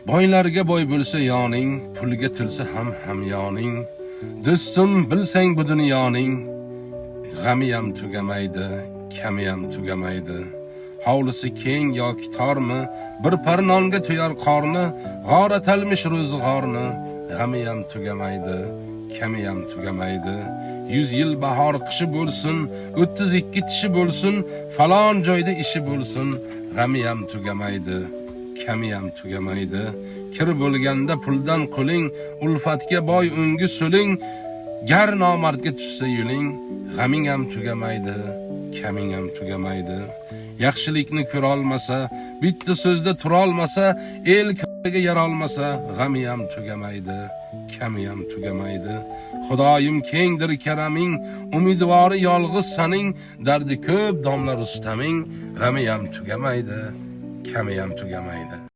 Boylarga boy bo'lsa yoning, pulga tilsa ham hamyoning. Do'stim bilsang bu dunyoning, g'amiyam tugamaydi, kamiyam tugamaydi. Hovlisi keng yoki tormi, bir parnonga to'yar qorni, g'oratalmish ro'zg'orni, g'amiyam tugamaydi, kamiyam tugamaydi. 100 yil bahor qishi bo'lsin, 32 tishi bo'lsin, falon joyda ishi bo'lsin, g'amiyam tugamaydi, kamiyam tugamaydi. Kir bo'lganda puldan qo'ling, ulfatga boy ungi so'ling, gar nomardga tushsa yo'ling, g'aming ham tugamaydi, kaming ham tugamaydi. Yaxshilikni ko'ra olmasa, bitta so'zda tura olmasa, el ko'riga yara olmasa, g'ami ham tugamaydi, kami ham tugamaydi. Xudoyim kengdir karaming, umidvori yolg'iz saning, dardi ko'p domla rustaming, g'ami ham tugamaydi, kami ham tugamaydi.